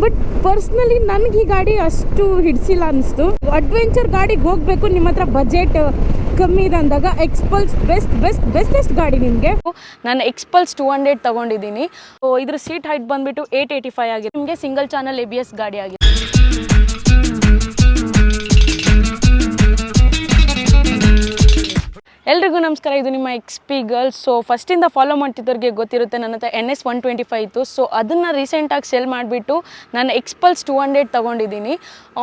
But personally ನನಗೆ ಈ ಗಾಡಿ ಅಷ್ಟು ಹಿಡಿಸಿಲ್ಲ ಅನಿಸ್ತು. ಅಡ್ವೆಂಚರ್ ಗಾಡಿಗೆ ಹೋಗಬೇಕು, ನಿಮ್ಮ ಹತ್ರ ಬಜೆಟ್ ಕಮ್ಮಿ ಇದೆ ಅಂದಾಗ ಎಕ್ಸ್ಪಲ್ಸ್ ಬೆಸ್ಟೆಸ್ಟ್ ಗಾಡಿ ನಿಮಗೆ. ನಾನು ಎಕ್ಸ್ಪಲ್ಸ್ 200 ತಗೊಂಡಿದ್ದೀನಿ. ಇದ್ರ ಸೀಟ್ ಹೈಟ್ ಬಂದ್ಬಿಟ್ಟು 885 ಆಗಿದೆ. ನಿಮಗೆ ಸಿಂಗಲ್ ಚಾನಲ್ ABS ಗಾಡಿ ಆಗಿದೆ. ಎಲ್ರಿಗೂ ನಮಸ್ಕಾರ, ಇದು ನಿಮ್ಮ XP ಗರ್ಲ್ಸ್. ಸೊ ಫಸ್ಟಿಂದ ಫಾಲೋ ಮಾಡ್ತಿದ್ದವ್ರಿಗೆ ಗೊತ್ತಿರುತ್ತೆ, ನನ್ನ ಹತ್ರ NS 125 ಇತ್ತು. ಸೊ ಅದನ್ನು ರೀಸೆಂಟಾಗಿ ಸೆಲ್ ಮಾಡಿಬಿಟ್ಟು ನಾನು ಎಕ್ಸ್ಪಲ್ಸ್ 200 ತೊಗೊಂಡಿದ್ದೀನಿ.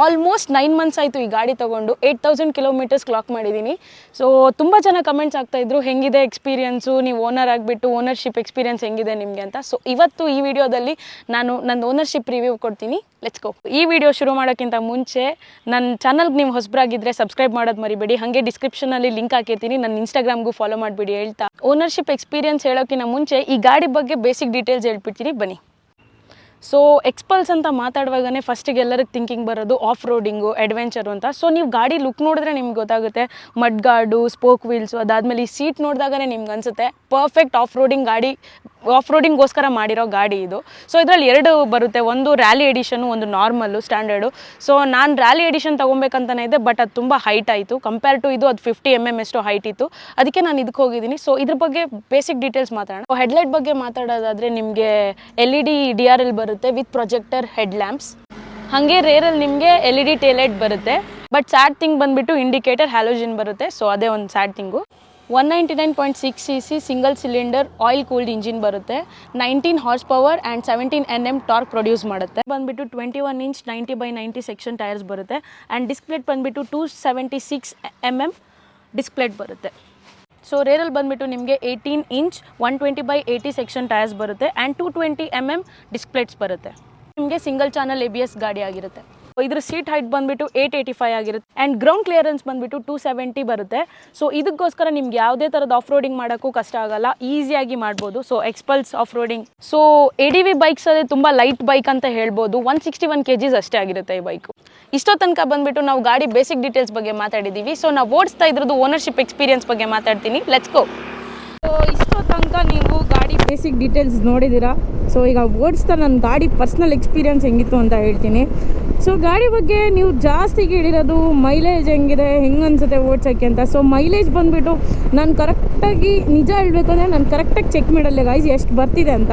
ಆಲ್ಮೋಸ್ಟ್ 9 ಮಂತ್ಸ್ ಆಯಿತು ಈ ಗಾಡಿ ತೊಗೊಂಡು. 8000 ಕಿಲೋಮೀಟರ್ಸ್ ಕ್ಲಾಕ್ ಮಾಡಿದ್ದೀನಿ. ಸೊ ತುಂಬ ಜನ ಕಮೆಂಟ್ಸ್ ಆಗ್ತಾಯಿದ್ರು, ಹೆಂಗಿದೆ ಎಕ್ಸ್ಪೀರಿಯನ್ಸು, ನೀವು ಓನರ್ ಆಗಿಬಿಟ್ಟು ಓನರ್ಶಿಪ್ ಎಕ್ಸ್ಪೀರಿಯನ್ಸ್ ಹೆಂಗಿದೆ ನಿಮಗೆ ಅಂತ. ಸೊ ಇವತ್ತು ಈ ವಿಡಿಯೋದಲ್ಲಿ ನಾನು ನನ್ನ ಓನರ್ಶಿಪ್ ರಿವ್ಯೂ ಕೊಡ್ತೀನಿ. Let's go. ಈ ವಿಡಿಯೋ ಶುರು ಮಾಡೋಕ್ಕಿಂತ ಮುಂಚೆ ನನ್ನ ಚಾನಲ್ಗೆ ನೀವು ಹೊಸಬರಾಗಿದ್ದರೆ ಸಬ್ಸ್ಕ್ರೈಬ್ ಮಾಡೋದು ಮರಿಬೇಡಿ. ಹಾಗೆ ಡಿಸ್ಕ್ರಿಪ್ಷನಲ್ಲಿ ಲಿಂಕ್ ಹಾಕಿರ್ತೀನಿ, ನನ್ನ ಇನ್ಸ್ಟಾಗ್ರಾಮ್ಗೂ ಫಾಲೋ ಮಾಡಿಬಿಡಿ. ಹೇಳ್ತಾ ಓನರ್ಶಿಪ್ ಎಕ್ಸ್ಪೀರಿಯನ್ಸ್ ಹೇಳೋಕ್ಕಿಂತ ಮುಂಚೆ ಈ ಗಾಡಿ ಬಗ್ಗೆ ಬೇಸಿಕ್ ಡೀಟೇಲ್ಸ್ ಹೇಳ್ಬಿಡ್ತೀನಿ ಬನ್ನಿ. ಸೊ ಎಕ್ಸ್ಪಲ್ಸ್ ಅಂತ ಮಾತಾಡುವಾಗನೇ ಫಸ್ಟಿಗೆ ಎಲ್ಲರಿಗೆ ಥಿಂಕಿಂಗ್ ಬರೋದು ಆಫ್ ರೋಡಿಂಗು, ಅಡ್ವೆಂಚರು ಅಂತ. ಸೊ ನೀವು ಗಾಡಿ ಲುಕ್ ನೋಡಿದ್ರೆ ನಿಮ್ಗೆ ಗೊತ್ತಾಗುತ್ತೆ, ಮಡ್ ಗಾರ್ಡು, ಸ್ಪೋಕ್ ವೀಲ್ಸು, ಅದಾದಮೇಲೆ ಈ ಸೀಟ್ ನೋಡಿದಾಗಲೇ ನಿಮ್ಗೆ ಅನಿಸುತ್ತೆ ಪರ್ಫೆಕ್ಟ್ ಆಫ್ ರೋಡಿಂಗ್ ಗಾಡಿ, ಆಫ್ ರೋಡಿಂಗ್ಗೋಸ್ಕರ ಮಾಡಿರೋ ಗಾಡಿ ಇದು. ಸೊ ಇದರಲ್ಲಿ ಎರಡು ಬರುತ್ತೆ, ಒಂದು ರ್ಯಾಲಿ ಎಡಿಷನು, ಒಂದು ನಾರ್ಮಲ್ಲು ಸ್ಟ್ಯಾಂಡರ್ಡು. ಸೊ ನಾನು ರ್ಯಾಲಿ ಎಡಿಷನ್ ತೊಗೊಬೇಕಂತಲೇ ಇದೆ, ಬಟ್ ಅದು ತುಂಬ ಹೈಟ್ ಆಯಿತು ಕಂಪೇರ್ ಟು ಇದು. ಅದು 50 mm ಅಷ್ಟು ಹೈಟ್ ಇತ್ತು, ಅದಕ್ಕೆ ನಾನು ಇದಕ್ಕೆ ಹೋಗಿದ್ದೀನಿ. ಸೊ ಇದ್ರ ಬಗ್ಗೆ ಬೇಸಿಕ್ ಡೀಟೇಲ್ಸ್ ಮಾತಾಡೋಣ. ಹೆಡ್ಲೈಟ್ ಬಗ್ಗೆ ಮಾತಾಡೋದಾದರೆ ನಿಮಗೆ LED DRL ಬರುತ್ತೆ ವಿತ್ ಪ್ರೊಜೆಕ್ಟರ್ ಹೆಡ್ ಲ್ಯಾಂಪ್ಸ್. ಹಾಗೆ ರೇರಲ್ಲಿ ನಿಮಗೆ LED ಟೇಲೈಟ್ ಬರುತ್ತೆ. ಬಟ್ ಸ್ಯಾಡ್ ಥಿಂಗ್ ಬಂದುಬಿಟ್ಟು ಇಂಡಿಕೇಟರ್ ಹ್ಯಾಲೋಜಿನ್ ಬರುತ್ತೆ. ಸೊ ಅದೇ ಒಂದು sad thing. 199.6 cc single cylinder oil cooled engine ಬರುತ್ತೆ. 19 horse power and 17 Nm torque produce ಮಾಡುತ್ತೆ. ಬಂದುಬಿಟ್ಟು 21 ಇಂಚ್ 90/90 ಸೆಕ್ಷನ್ ಟೈರ್ಸ್ ಬರುತ್ತೆ. ಆ್ಯಂಡ್ ಡಿಸ್ಪ್ಲೇಟ್ ಬಂದುಬಿಟ್ಟು 276 mm ಡಿಸ್ಪ್ಲೇಟ್ ಬರುತ್ತೆ. ಸೊ ರೇರಲ್ಲಿ ಬಂದುಬಿಟ್ಟು ನಿಮಗೆ 18 ಇಂಚ್ 120/80 ಸೆಕ್ಷನ್ ಟೈರ್ಸ್ ಬರುತ್ತೆ. ಆ್ಯಂಡ್ 220 mm ಡಿಸ್ಪ್ಲೇಟ್ಸ್ ಬರುತ್ತೆ. ನಿಮಗೆ ಸಿಂಗಲ್ ಚಾನಲ್ ABS ಗಾಡಿ ಆಗಿರುತ್ತೆ. ಇದ್ರ ಸೀಟ್ ಹೈಟ್ ಬಂದುಬಿಟ್ಟು 885 ಆಗಿರುತ್ತೆ. ಆ್ಯಂಡ್ ಗ್ರೌಂಡ್ ಕ್ಲಿಯರೆನ್ಸ್ ಬಂದುಬಿಟ್ಟು 270 ಬರುತ್ತೆ. ಸೊ ಇದಕ್ಕೋಸ್ಕರ ನಿಮ್ಗೆ ಯಾವುದೇ ಥರದ ಆಫ್ ರೋಡಿಂಗ್ ಮಾಡೋಕ್ಕೂ ಕಷ್ಟ ಆಗೋಲ್ಲ, ಈಸಿಯಾಗಿ ಮಾಡ್ಬೋದು. So XPulse off roading. So ADV bikes ಅದೇ ತುಂಬ ಲೈಟ್ ಬೈಕ್ ಅಂತ ಹೇಳ್ಬೋದು. 161 kgs ಅಷ್ಟೇ ಆಗಿರುತ್ತೆ ಈ ಬೈಕು. ಇಷ್ಟೋ ತನಕ ಬಂದುಬಿಟ್ಟು ನಾವು ಗಾಡಿ ಬೇಸಿಕ್ ಡೀಟೇಲ್ಸ್ ಬಗ್ಗೆ ಮಾತಾಡಿದ್ದೀವಿ. ಸೊ ನಾವು ಓಡಿಸ್ತಾ ಇದ್ರದ್ದು ಓನರ್ಶಿಪ್ ಎಕ್ಸ್ಪೀರಿಯನ್ಸ್ ಬಗ್ಗೆ ಮಾತಾಡ್ತೀನಿ. Let's go. ಸೊ ಇಷ್ಟೋ ತನಕ ನೀವು ಗಾಡಿ ಬೇಸಿಕ್ ಡೀಟೇಲ್ಸ್ ನೋಡಿದ್ದೀರಾ. ಸೊ ಈಗ ಓಡಿಸ್ತಾ ನನ್ನ ಗಾಡಿ ಪರ್ಸ್ನಲ್ ಎಕ್ಸ್ಪೀರಿಯನ್ಸ್ ಹೆಂಗಿತ್ತು ಅಂತ ಹೇಳ್ತೀನಿ. ಸೊ ಗಾಡಿ ಬಗ್ಗೆ ನೀವು ಜಾಸ್ತಿ ಕೇಳಿರೋದು ಮೈಲೇಜ್ ಹೆಂಗಿದೆ, ಹೆಂಗೆ ಅನಿಸುತ್ತೆ ಓಡ್ಸೋಕ್ಕೆ ಅಂತ. ಸೊ ಮೈಲೇಜ್ ಬಂದುಬಿಟ್ಟು ನಾನು ಕರೆಕ್ಟಾಗಿ ನಿಜ ಹೇಳಬೇಕು ಅಂದರೆ ನಾನು ಕರೆಕ್ಟಾಗಿ ಚೆಕ್ ಮಾಡಲ್ಲ ಗೈಸ್ ಎಷ್ಟು ಬರ್ತಿದೆ ಅಂತ.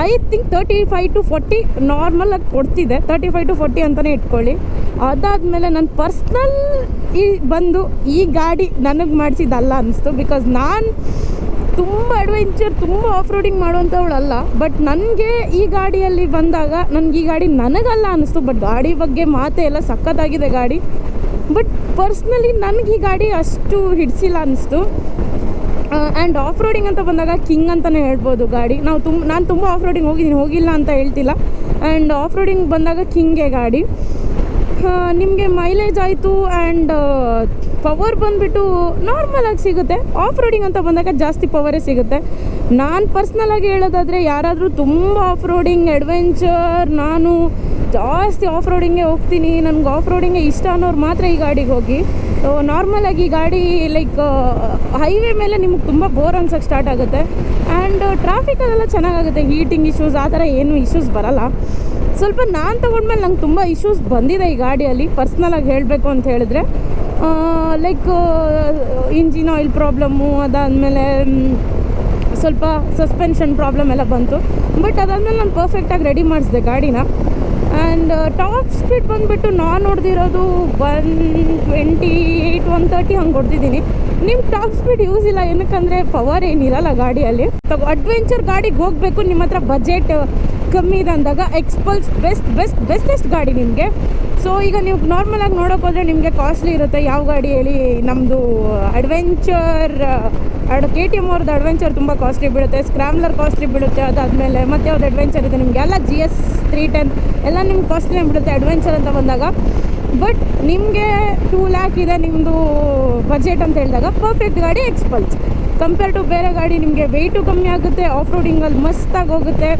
ಐ ಥಿಂಕ್ 35 to 40 ನಾರ್ಮಲಾಗಿ ಕೊಡ್ತಿದೆ. 35 to 40 ಅಂತಲೇ ಇಟ್ಕೊಳ್ಳಿ. ಅದಾದಮೇಲೆ ನನ್ನ ಪರ್ಸ್ನಲ್ ಬಂದು ಈ ಗಾಡಿ ನನಗೆ ಮಾಡಿಸಿದ್ದಲ್ಲ ಅನ್ನಿಸ್ತು. ಬಿಕಾಸ್ ನಾನು ತುಂಬ ಅಡ್ವೆಂಚರ್, ತುಂಬ ಆಫ್ ರೋಡಿಂಗ್ ಮಾಡುವಂಥವಳಲ್ಲ. ಬಟ್ ನನಗೆ ಈ ಗಾಡಿಯಲ್ಲಿ ಬಂದಾಗ ನನಗೆ ಈ ಗಾಡಿ ನನಗಲ್ಲ ಅನ್ನಿಸ್ತು. ಬಟ್ ಗಾಡಿ ಬಗ್ಗೆ ಮಾತೇ ಎಲ್ಲ ಸಖತ್ತಾಗಿದೆ ಗಾಡಿ. ಬಟ್ ಪರ್ಸ್ನಲಿ ನನಗೆ ಈ ಗಾಡಿ ಅಷ್ಟು ಹಿಡಿಸಿಲ್ಲ ಅನ್ನಿಸ್ತು. ಆ್ಯಂಡ್ ಆಫ್ ರೋಡಿಂಗ್ ಅಂತ ಬಂದಾಗ ಕಿಂಗ್ ಅಂತಲೇ ಹೇಳ್ಬೋದು ಗಾಡಿ. ನಾನು ತುಂಬ ಆಫ್ ರೋಡಿಂಗ್ ಹೋಗಿಲ್ಲ ಅಂತ ಹೇಳ್ತಿಲ್ಲ. ಆ್ಯಂಡ್ ಆಫ್ ರೋಡಿಂಗ್ ಬಂದಾಗ ಕಿಂಗೆ ಗಾಡಿ. ನಿಮಗೆ ಮೈಲೇಜ್ ಆಯಿತು ಆ್ಯಂಡ್ ಪವರ್ ಬಂದುಬಿಟ್ಟು ನಾರ್ಮಲಾಗಿ ಸಿಗುತ್ತೆ. ಆಫ್ ರೋಡಿಂಗ್ ಅಂತ ಬಂದಾಗ ಜಾಸ್ತಿ ಪವರೇ ಸಿಗುತ್ತೆ. ನಾನು ಪರ್ಸ್ನಲಾಗಿ ಹೇಳೋದಾದರೆ ಯಾರಾದರೂ ತುಂಬ ಆಫ್ ರೋಡಿಂಗ್ ಅಡ್ವೆಂಚರ್, ನಾನು ಜಾಸ್ತಿ ಆಫ್ ರೋಡಿಂಗೇ ಹೋಗ್ತೀನಿ, ನನಗೆ ಆಫ್ ರೋಡಿಂಗೇ ಇಷ್ಟ ಅನ್ನೋರು ಮಾತ್ರ ಈ ಗಾಡಿಗೆ ಹೋಗಿ. ನಾರ್ಮಲಾಗಿ ಈ ಗಾಡಿ ಲೈಕ್ ಹೈವೇ ಮೇಲೆ ನಿಮಗೆ ತುಂಬ ಬೋರ್ ಅನ್ಸೋಕ್ಕೆ ಸ್ಟಾರ್ಟ್ ಆಗುತ್ತೆ. ಆ್ಯಂಡ್ ಟ್ರಾಫಿಕಲ್ಲೆಲ್ಲ ಚೆನ್ನಾಗಾಗುತ್ತೆ. ಹೀಟಿಂಗ್ ಇಶ್ಯೂಸ್ ಆ ಥರ ಏನೂ ಇಶ್ಯೂಸ್ ಬರೋಲ್ಲ. ಸ್ವಲ್ಪ ನಾನು ತೊಗೊಂಡ್ಮೇಲೆ ನಂಗೆ ತುಂಬ ಇಶ್ಯೂಸ್ ಬಂದಿದೆ ಈ ಗಾಡಿಯಲ್ಲಿ ಪರ್ಸ್ನಲಾಗಿ ಹೇಳಬೇಕು ಅಂತ ಹೇಳಿದ್ರೆ. ಲೈಕ್ ಇಂಜಿನ್ ಆಯಿಲ್ ಪ್ರಾಬ್ಲಮ್ಮು, ಅದಾದಮೇಲೆ ಸ್ವಲ್ಪ ಸಸ್ಪೆನ್ಷನ್ ಪ್ರಾಬ್ಲಮ್ ಎಲ್ಲ ಬಂತು. ಬಟ್ ಅದಾದಮೇಲೆ ನಾನು ಪರ್ಫೆಕ್ಟಾಗಿ ರೆಡಿ ಮಾಡಿಸಿದೆ ಗಾಡಿನ. ಆ್ಯಂಡ್ ಟಾಪ್ ಸ್ಪೀಡ್ ಬಂದುಬಿಟ್ಟು ನಾನು ಹೊಡೆದಿರೋದು 128 130 ಹಂಗೆ ಹೊಡೆದಿದ್ದೀನಿ. ನಿಮ್ಮ ಟಾಪ್ ಸ್ಪೀಡ್ ಯೂಸ್ ಇಲ್ಲ, ಏನಕ್ಕಂದರೆ ಪವರ್ ಏನಿರಲ್ಲ ಗಾಡಿಯಲ್ಲಿ. ಅಡ್ವೆಂಚರ್ ಗಾಡಿಗೆ ಹೋಗಬೇಕು, ನಿಮ್ಮ ಹತ್ರ ಬಜೆಟ್ ಕಮ್ಮಿ ಇದೆ ಅಂದಾಗ ಎಕ್ಸ್ಪಲ್ಸ್ ಬೆಸ್ಟೆಸ್ಟ್ ಗಾಡಿ ನಿಮಗೆ. ಸೊ ಈಗ ನೀವು ನಾರ್ಮಲಾಗಿ ನೋಡೋಕೆ ಹೋದರೆ ನಿಮಗೆ ಕಾಸ್ಟ್ಲಿ ಇರುತ್ತೆ. ಯಾವ ಗಾಡಿ ಹೇಳಿ, ನಮ್ಮದು ಅಡ್ವೆಂಚರ್ KTM ಅವ್ರದ್ದು ಅಡ್ವೆಂಚರ್ ತುಂಬ ಕಾಸ್ಟ್ಲಿ ಬೀಳುತ್ತೆ. ಸ್ಕ್ರಾಮ್ಲರ್ ಕಾಸ್ಟ್ಲಿ ಬೀಳುತ್ತೆ. ಅದಾದಮೇಲೆ ಮತ್ತೆ ಯಾವ್ದು ಅಡ್ವೆಂಚರ್ ಇದೆ ನಿಮಗೆ ಎಲ್ಲ GS 310 ಎಲ್ಲ ನಿಮ್ಗೆ ಕಾಸ್ಟ್ಲಿ ಬೀಳುತ್ತೆ ಅಡ್ವೆಂಚರ್ ಅಂತ ಬಂದಾಗ. ಬಟ್ ನಿಮಗೆ 2 lakh ಇದೆ ನಿಮ್ಮದು ಬಜೆಟ್ ಅಂತ ಹೇಳಿದಾಗ ಪರ್ಫೆಕ್ಟ್ ಗಾಡಿ ಎಕ್ಸ್ಪಲ್ಸ್. ಕಂಪೇರ್ ಟು ಬೇರೆ ಗಾಡಿ ನಿಮಗೆ ವೆಯ್ಟು ಕಮ್ಮಿ ಆಗುತ್ತೆ, ಆಫ್ ರೋಡಿಂಗಲ್ಲಿ ಮಸ್ತಾಗಿ ಹೋಗುತ್ತೆ.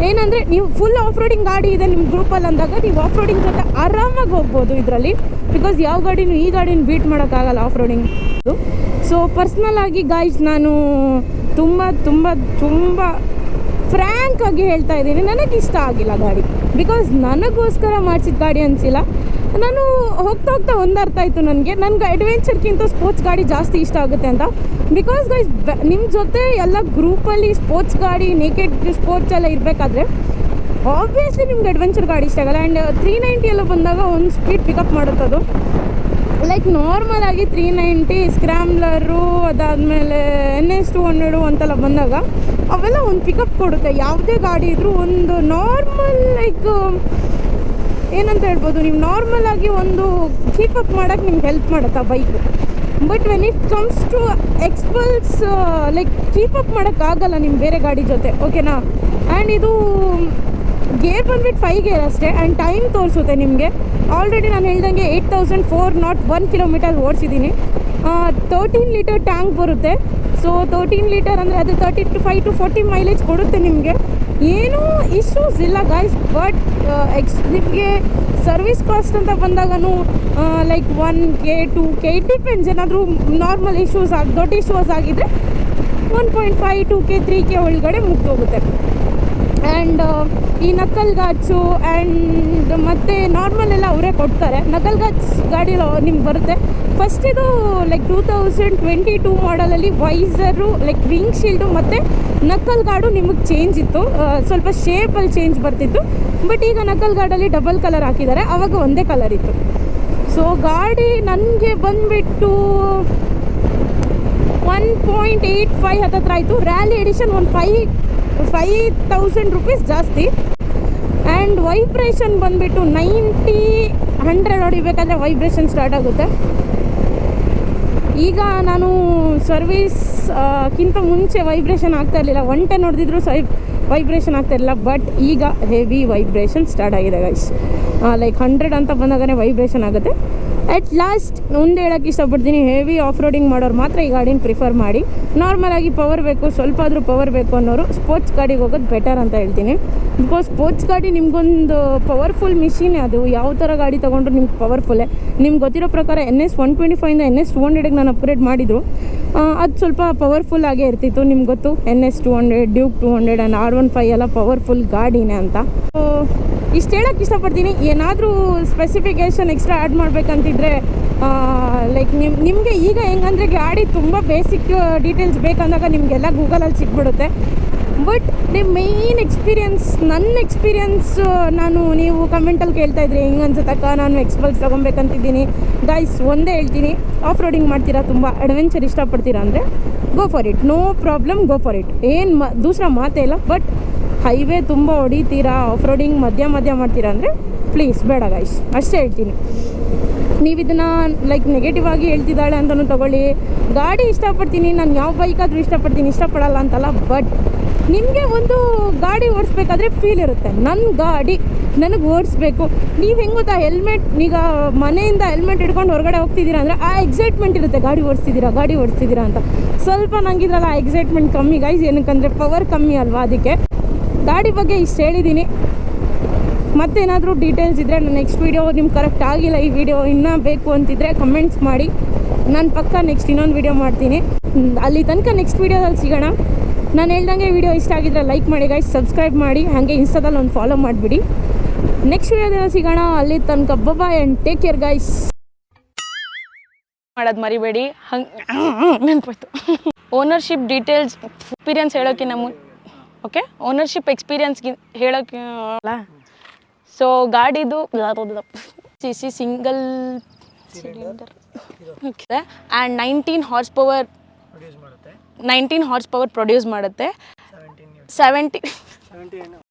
ಏನಂದರೆ ನೀವು ಫುಲ್ ಆಫ್ ರೋಡಿಂಗ್ ಗಾಡಿ ಇದೆ ನಿಮ್ಮ ಗ್ರೂಪಲ್ಲಿ ಅಂದಾಗ ನೀವು ಆಫ್ ರೋಡಿಂಗ್ ಜೊತೆ ಆರಾಮಾಗಿ ಹೋಗ್ಬೋದು ಇದರಲ್ಲಿ. ಬಿಕಾಸ್ ಯಾವ ಗಾಡಿನೂ ಈ ಗಾಡಿನ ಬೀಟ್ ಮಾಡೋಕ್ಕಾಗಲ್ಲ ಆಫ್ ರೋಡಿಂಗ್. ಸೊ ಪರ್ಸ್ನಲ್ ಆಗಿ ಗಾಯ್ಸ್ ನಾನು ತುಂಬ ತುಂಬ ತುಂಬ ಫ್ರ್ಯಾಂಕ್ ಆಗಿ ಹೇಳ್ತಾ ಇದ್ದೀನಿ, ನನಗೆ ಇಷ್ಟ ಆಗಿಲ್ಲ ಗಾಡಿ. ಬಿಕಾಸ್ ನನಗೋಸ್ಕರ ಮಾಡಿಸಿದ ಗಾಡಿ ಅನಿಸಿಲ್ಲ. ನಾನು ಹೋಗ್ತಾ ಹೋಗ್ತಾ ಒಂದು ಅರ್ಥ ಆಯಿತು ನನಗೆ ಅಡ್ವೆಂಚರ್ಗಿಂತ ಸ್ಪೋರ್ಟ್ಸ್ ಗಾಡಿ ಜಾಸ್ತಿ ಇಷ್ಟ ಆಗುತ್ತೆ ಅಂತ. ಬಿಕಾಸ್ ಗೈಸ್ ನಿಮ್ಮ ಜೊತೆ ಎಲ್ಲ ಗ್ರೂಪಲ್ಲಿ ಸ್ಪೋರ್ಟ್ಸ್ ಗಾಡಿ ನೇಕೆಡ್ ಸ್ಪೋರ್ಟ್ಸ್ ಎಲ್ಲ ಇರಬೇಕಾದ್ರೆ ಆಬ್ವಿಯಸ್ಲಿ ನಿಮ್ಗೆ ಅಡ್ವೆಂಚರ್ ಗಾಡಿ ಇಷ್ಟ ಆಗಲ್ಲ. ಆ್ಯಂಡ್ 390 ಎಲ್ಲ ಬಂದಾಗ ಒಂದು ಸ್ಪೀಡ್ ಪಿಕಪ್ ಮಾಡುತ್ತದು. ಲೈಕ್ ನಾರ್ಮಲ್ ಆಗಿ 390 ಸ್ಕ್ರಾಮ್ಲರು ಅದಾದಮೇಲೆ NS 200 ಅಂತೆಲ್ಲ ಬಂದಾಗ ಅವೆಲ್ಲ ಒಂದು ಪಿಕಪ್ ಕೊಡುತ್ತೆ. ಯಾವುದೇ ಗಾಡಿ ಇದ್ದರೂ ಒಂದು ನಾರ್ಮಲ್ ಲೈಕ್ ಏನಂತ ಹೇಳ್ಬೋದು, ನೀವು ನಾರ್ಮಲ್ ಆಗಿ ಒಂದು ಕೀಪಪ್ ಮಾಡೋಕ್ಕೆ ನಿಮ್ಗೆ ಹೆಲ್ಪ್ ಮಾಡುತ್ತೆ ಆ bike. But when it comes to XPulse like keep up ಮಾಡೋಕ್ಕಾಗಲ್ಲ ನಿಮ್ಮ ಬೇರೆ ಗಾಡಿ ಜೊತೆ, ಓಕೆನಾ. ಆ್ಯಂಡ್ ಇದು ಗೇರ್ ಬಂದ್ಬಿಟ್ಟು 5 ಗೇರ್ ಅಷ್ಟೇ. ಆ್ಯಂಡ್ ಟೈಮ್ ತೋರಿಸುತ್ತೆ ನಿಮಗೆ. ಆಲ್ರೆಡಿ ನಾನು ಹೇಳ್ದಂಗೆ 8401 ಕಿಲೋಮೀಟರ್ ಓಡಿಸಿದ್ದೀನಿ. 13 ಲೀಟರ್ ಟ್ಯಾಂಕ್ ಬರುತ್ತೆ. ಸೊ 13 ಲೀಟರ್ ಅಂದರೆ ಅದು 35 to 40 ಮೈಲೇಜ್ ಕೊಡುತ್ತೆ ನಿಮಗೆ. ಏನೂ ಇಶ್ಯೂಸ್ ಇಲ್ಲ ಗಾಯ್ಸ್. ಬಟ್ ನಿಮಗೆ ಸರ್ವಿಸ್ ಕಾಸ್ಟ್ ಅಂತ ಬಂದಾಗೂ like 1K 2K it depends. ಏನಾದರೂ ನಾರ್ಮಲ್ ಇಶ್ಯೂಸ್ ದೊಡ್ಡ ಇಶ್ಯೂಸ್ ಆಗಿದ್ದರೆ 1.5 2K 3K ಒಳಗಡೆ ಮುಗ್ದೋಗುತ್ತೆ. ಆ್ಯಂಡ್ ಈ ನಕಲ್ ಗಾಜು ಆ್ಯಂಡ್ ಮತ್ತು ನಾರ್ಮಲ್ ಎಲ್ಲ ಅವರೇ ಕೊಡ್ತಾರೆ. ನಕಲ್ ಗಾಜ್ ಗಾಡಿ ನಿಮ್ಗೆ ಬರುತ್ತೆ. ಫಸ್ಟ್ ಇದು ಲೈಕ್ 2022 ಮಾಡಲಲ್ಲಿ ವೈಸರು ಲೈಕ್ ವಿಂಗ್ ಶೀಲ್ಡು ಮತ್ತು ನಕಲ್ ಗಾರ್ಡು ನಿಮಗೆ ಚೇಂಜ್ ಇತ್ತು. ಸ್ವಲ್ಪ ಶೇಪಲ್ಲಿ ಚೇಂಜ್ ಬರ್ತಿತ್ತು. ಬಟ್ ಈಗ ನಕಲ್ ಗಾರ್ಡಲ್ಲಿ ಡಬಲ್ ಕಲರ್ ಹಾಕಿದ್ದಾರೆ, ಆವಾಗ ಒಂದೇ ಕಲರ್ ಇತ್ತು. ಸೊ ಗಾಡಿ ನನಗೆ ಬಂದುಬಿಟ್ಟು 1.85 ಹತ್ತತ್ರ ಆಯಿತು. ರ್ಯಾಲಿ ಎಡಿಷನ್ ಒಂದು 5,000 ರೂಪೀಸ್ ಜಾಸ್ತಿ. ಆ್ಯಂಡ್ ವೈಬ್ರೇಷನ್ ಬಂದುಬಿಟ್ಟು 90-100 ಹೊಡಿಬೇಕಾದ್ರೆ ವೈಬ್ರೇಷನ್ ಸ್ಟಾರ್ಟ್ ಆಗುತ್ತೆ. ಈಗ ನಾನು ಸರ್ವಿಸ್ಗಿಂತ ಮುಂಚೆ ವೈಬ್ರೇಷನ್ ಆಗ್ತಾಯಿರಲಿಲ್ಲ. 110 ಹೊಡೆದಿದ್ರು ವೈಬ್ರೇಷನ್ ಆಗ್ತಾಯಿರಲಿಲ್ಲ. ಬಟ್ ಈಗ ಹೆವಿ ವೈಬ್ರೇಷನ್ ಸ್ಟಾರ್ಟ್ ಆಗಿದೆ ಗೈಸ್. ಲೈಕ್ 100 ಅಂತ ಬಂದಾಗನೇ ವೈಬ್ರೇಷನ್ ಆಗುತ್ತೆ. ಅಟ್ ಲಾಸ್ಟ್ ಒಂದು ಹೇಳೋಕ್ಕೆ ಇಷ್ಟಪಡ್ತೀನಿ, ಹೆವಿ ಆಫ್ ರೋಡಿಂಗ್ ಮಾಡೋರು ಮಾತ್ರ ಈ ಗಾಡಿನ ಪ್ರಿಫರ್ ಮಾಡಿ. ನಾರ್ಮಲಾಗಿ ಪವರ್ ಬೇಕು, ಸ್ವಲ್ಪ ಆದರೂ ಪವರ್ ಬೇಕು ಅನ್ನೋರು ಸ್ಪೋರ್ಟ್ಸ್ ಗಾಡಿಗೆ ಹೋಗೋದು ಬೆಟರ್ ಅಂತ ಹೇಳ್ತೀನಿ. ಬಿಕಾಸ್ ಸ್ಪೋರ್ಟ್ಸ್ ಗಾಡಿ ನಿಮ್ಗೊಂದು ಪವರ್ಫುಲ್ ಮಿಷಿನೇ. ಅದು ಯಾವ ಥರ ಗಾಡಿ ತೊಗೊಂಡ್ರು ನಿಮ್ಗೆ ಪವರ್ಫುಲ್ಲೇ. ನಿಮ್ಗೆ ಗೊತ್ತಿರೋ ಪ್ರಕಾರ NS 125ಇಂದ NS 200ಗೆ ನಾನು ಅಪ್ಗ್ರೇಡ್ ಮಾಡಿದ್ರು. ಅದು ಸ್ವಲ್ಪ ಪವರ್ಫುಲ್ ಆಗೇ ಇರ್ತಿತ್ತು. ನಿಮ್ಗೆ ಗೊತ್ತು NS 200 ಡ್ಯೂಕ್ 200 ಆ್ಯಂಡ್ R15 ಎಲ್ಲ ಪವರ್ಫುಲ್ ಗಾಡಿನೇ ಅಂತ. ಇಷ್ಟು ಹೇಳೋಕ್ಕೆ ಇಷ್ಟಪಡ್ತೀನಿ. ಏನಾದರೂ ಸ್ಪೆಸಿಫಿಕೇಷನ್ ಎಕ್ಸ್ಟ್ರಾ ಆ್ಯಡ್ ಮಾಡಬೇಕಂತಿದ್ರೆ ಲೈಕ್ ನಿಮಗೆ ಈಗ ಹೆಂಗಂದರೆ ಗಾಡಿ ತುಂಬ ಬೇಸಿಕ್ ಡೀಟೇಲ್ಸ್ ಬೇಕಂದಾಗ ನಿಮಗೆಲ್ಲ ಗೂಗಲಲ್ಲಿ ಸಿಕ್ಬಿಡುತ್ತೆ. ಬಟ್ ನಿಮ್ಮ ಮೇಯ್ನ್ ಎಕ್ಸ್ಪೀರಿಯನ್ಸ್, ನನ್ನ ಎಕ್ಸ್ಪೀರಿಯನ್ಸ್ ನೀವು ಕಮೆಂಟಲ್ಲಿ ಕೇಳ್ತಾಯಿದ್ರಿ ಹೆಂಗೆ ಅನ್ಸುತ್ತಕ್ಕ ನಾನು ಎಕ್ಸ್ಪಲ್ಸ್ ತೊಗೊಬೇಕಂತಿದ್ದೀನಿ. ಗೈಸ್ ಒಂದೇ ಹೇಳ್ತೀನಿ, ಆಫ್ ರೋಡಿಂಗ್ ಮಾಡ್ತೀರಾ, ತುಂಬ ಅಡ್ವೆಂಚರ್ ಇಷ್ಟಪಡ್ತೀರಾ ಅಂದರೆ go for it, no problem, go for it. ಏನು ದೂಸರ ಮಾತೇ ಇಲ್ಲ. ಬಟ್ ಹೈವೇ ತುಂಬ ಹೊಡಿತೀರಾ, ಆಫ್ ರೋಡಿಂಗ್ ಮಧ್ಯ ಮಾಡ್ತೀರಾ ಅಂದರೆ ಪ್ಲೀಸ್ ಬೇಡ ಗೈಸ್, ಅಷ್ಟೇ ಹೇಳ್ತೀನಿ. ನೀವು ಇದನ್ನು ಲೈಕ್ ನೆಗೆಟಿವ್ ಆಗಿ ಹೇಳ್ತಿದ್ದಾಳೆ ಅಂತಲೂ ತೊಗೊಳ್ಳಿ. ಗಾಡಿ ಇಷ್ಟಪಡ್ತೀನಿ, ನಾನು ಯಾವ ಬೈಕಾದರೂ ಇಷ್ಟಪಡಲ್ಲ ಅಂತಲ್ಲ. ಬಟ್ ನಿಮಗೆ ಒಂದು ಗಾಡಿ ಓಡಿಸ್ಬೇಕಾದ್ರೆ ಫೀಲ್ ಇರುತ್ತೆ, ನನ್ನ ಗಾಡಿ ನನಗೆ ಓಡಿಸ್ಬೇಕು. ನೀವು ಹೆಂಗೆ ಗೊತ್ತಾ, ಹೆಲ್ಮೆಟ್ ಈಗ ಮನೆಯಿಂದ ಹೆಲ್ಮೆಟ್ ಹಿಡ್ಕೊಂಡು ಹೊರಗಡೆ ಹೋಗ್ತಿದ್ದೀರಾ ಅಂದರೆ ಆ ಎಕ್ಸೈಟ್ಮೆಂಟ್ ಇರುತ್ತೆ, ಗಾಡಿ ಓಡಿಸ್ತಿದ್ದೀರಾ ಅಂತ. ಸ್ವಲ್ಪ ನಂಗಿದ್ರಲ್ಲ ಆ ಎಕ್ಸೈಟ್ಮೆಂಟ್ ಕಮ್ಮಿ ಗೈಸ್. ಏನಕ್ಕಂದರೆ ಪವರ್ ಕಮ್ಮಿ ಅಲ್ವಾ, ಅದಕ್ಕೆ ಗಾಡಿ ಬಗ್ಗೆ ಇಷ್ಟು ಹೇಳಿದ್ದೀನಿ. ಮತ್ತೇನಾದರೂ ಡೀಟೇಲ್ಸ್ ಇದ್ದರೆ ನಾನು ನೆಕ್ಸ್ಟ್ ವೀಡಿಯೋ ನಿಮ್ಗೆ ಕರೆಕ್ಟ್ ಆಗಿಲ್ಲ ಈ ವಿಡಿಯೋ ಇನ್ನೂ ಬೇಕು ಅಂತಿದ್ರೆ ಕಮೆಂಟ್ಸ್ ಮಾಡಿ, ನಾನು ಪಕ್ಕ ನೆಕ್ಸ್ಟ್ ಇನ್ನೊಂದು ವೀಡಿಯೋ ಮಾಡ್ತೀನಿ. ಅಲ್ಲಿ ತನಕ ನೆಕ್ಸ್ಟ್ ವೀಡಿಯೋದಲ್ಲಿ ಸಿಗೋಣ. ನಾನು ಹೇಳ್ದಂಗೆ ವಿಡಿಯೋ ಇಷ್ಟ ಆಗಿದ್ರೆ ಲೈಕ್ ಮಾಡಿ ಗೈಸ್, ಸಬ್ಸ್ಕ್ರೈಬ್ ಮಾಡಿ, ಹಾಗೆ ಇನ್ಸ್ಟಾದಲ್ಲಿ ಒಂದು ಫಾಲೋ ಮಾಡಿಬಿಡಿ. ನೆಕ್ಸ್ಟ್ ವೀಡಿಯೋದಲ್ಲಿ ಸಿಗೋಣ. ಅಲ್ಲಿ ತನಕ bye and take care guys. ಮಾಡೋದು ಮರಿಬೇಡಿ. ನೆನಪಾಯ್ತು. ಓನರ್ಶಿಪ್ ಡೀಟೇಲ್ಸ್ ಎಕ್ಸ್ಪೀರಿಯನ್ಸ್ ಹೇಳೋಕ್ಕಿಂತ ಓಕೆ, ಓನರ್ಶಿಪ್ ಎಕ್ಸ್ಪೀರಿಯನ್ಸ್ಗೆ ಹೇಳೋಕ್ಕೆ ಅಲ್ಲ. ಸೊ ಗಾಡಿದು CC single cylinder okay. And 19 horse power produce ಮಾಡುತ್ತೆ. 70